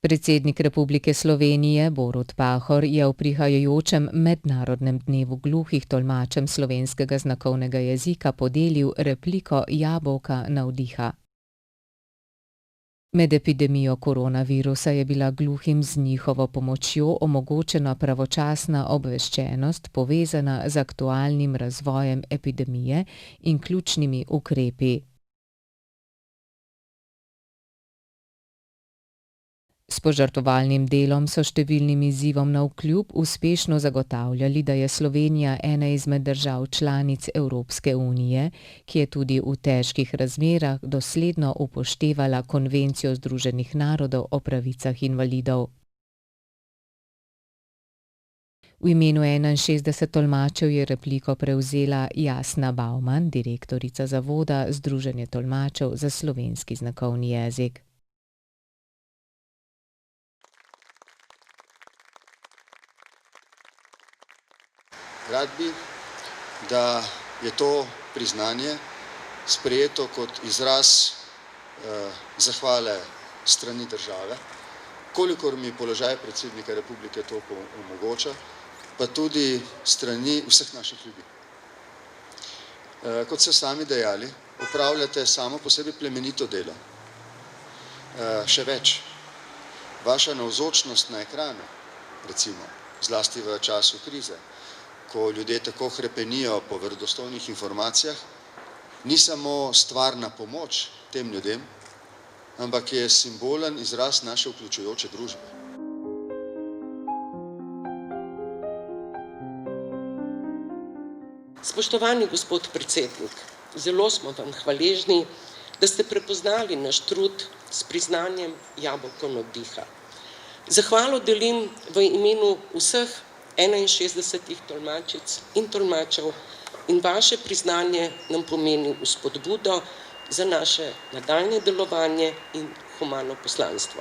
Predsednik Republike Slovenije Borut Pahor je v prihajajočem Mednarodnem dnevu gluhih tolmačem slovenskega znakovnega jezika podelil repliko Jabolka navdiha. Med epidemijo koronavirusa je bila gluhim z njihovo pomočjo omogočena pravočasna obveščenost, povezana z aktualnim razvojem epidemije in ključnimi ukrepi. S požrtvovalnim delom so številnim izzivom navkljub uspešno zagotavljali, da je Slovenija ena izmed držav članic Evropske unije, ki je tudi v težkih razmerah dosledno upoštevala Konvencijo Združenih narodov o pravicah invalidov. V imenu 61 tolmačev je repliko prevzela Jasna Bauman, direktorica zavoda Združenje tolmačev za slovenski znakovni jezik. Rad bi, da je to priznanje sprejeto kot izraz zahvale strani države, kolikor mi položaj predsednika republike to omogoča, pa tudi strani vseh naših ljudi. Kot ste sami dejali, opravljate samo po sebi plemenito delo. Še več, vaša navzočnost na ekranu, recimo, zlasti v času krize, ko ljudje tako hrepenijo po verodostojnih informacijah, ni samo stvarna pomoč tem ljudem, ampak je simbolen izraz naše vključujoče družbe. Spoštovani gospod predsednik, zelo smo vam hvaležni, da ste prepoznali naš trud s priznanjem Jabolko navdiha. Zahvalo delim v imenu vseh 61 tolmačic in tolmačev in vaše priznanje nam pomeni vzpodbudo za naše nadaljnje delovanje in humano poslanstvo.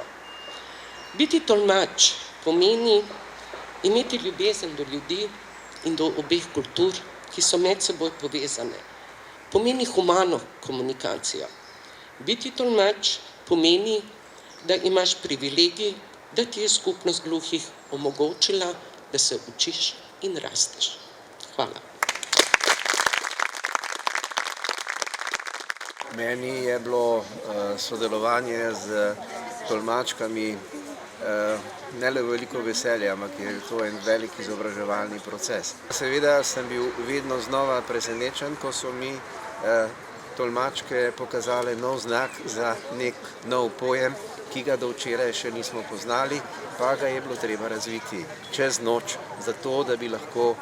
Biti tolmač pomeni imeti ljubezen do ljudi in do obeh kultur, ki so med seboj povezane. Pomeni humano komunikacijo. Biti tolmač pomeni, da imaš privilegij, da ti je skupnost gluhih omogočila, da se učiš in rasteš. Hvala. Meni je bilo sodelovanje z tolmačkami ne le veliko veselja, ampak je to en velik izobraževalni proces. Seveda sem bil vedno znova presenečen, ko so mi tolmačke pokazale nov znak za nek nov pojem, ki ga do včeraj še nismo poznali, pa ga je bilo treba razviti čez noč, zato da bi lahko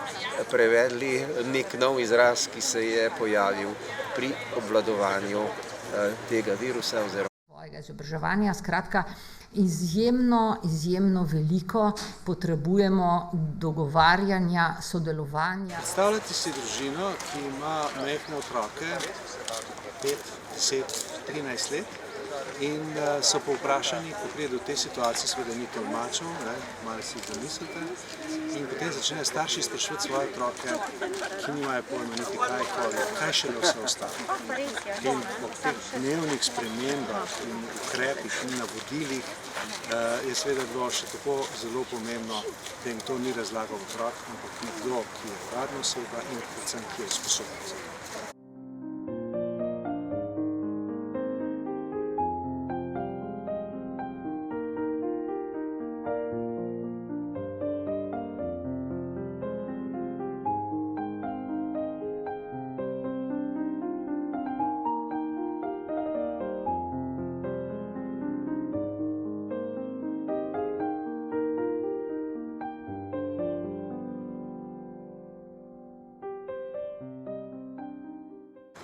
prevedli nek nov izraz, ki se je pojavil pri obvladovanju tega virusa oziroma svojega izobraževanja. Skratka, izjemno veliko potrebujemo dogovarjanja, sodelovanja. Predstavljate si družino, ki ima majhne otroke, 5, 10, 13 let, in so povprašani, ko pride do te situacije, seveda ni tolmačev, malo si zamislite, in potem začnejo starši spraševati svoje otroke, ki nimajo pojma niti kaj šele vse ostalo. In ob teh dnevnih spremembah in ukrepih in navodilih je seveda bilo še tako zelo pomembno, da jim to ni razlagal otrok, ampak nekdo, ki je uradna oseba in predvsem, ki je sposoben za to.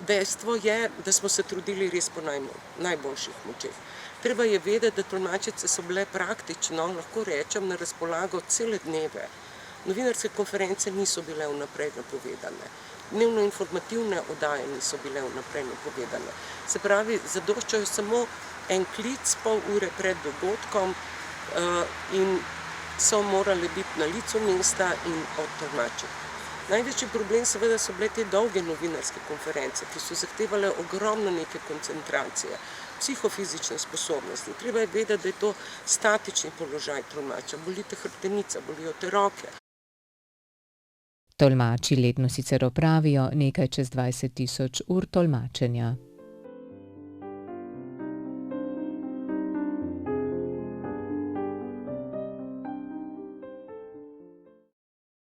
Dejstvo je, da smo se trudili res po najboljših močeh. Treba je vedeti, da tolmačice so bile praktično, lahko rečem, na razpolago cele dneve. Novinarske konference niso bile vnaprej napovedane. Dnevno informativne oddaje niso bile vnaprej napovedane. Se pravi, zadoščajo samo en klic pol ure pred dogodkom in so morali biti na licu mesta in odtolmačiti. Največji problem seveda so bile te dolge novinarske konference, ki so zahtevale ogromno neke koncentracije, psihofizične sposobnosti. Treba je vedeti, da je to statični položaj tolmača, boli te hrbtenica, bolijo te roke. Tolmači letno sicer opravijo nekaj čez 20 000 ur tolmačenja.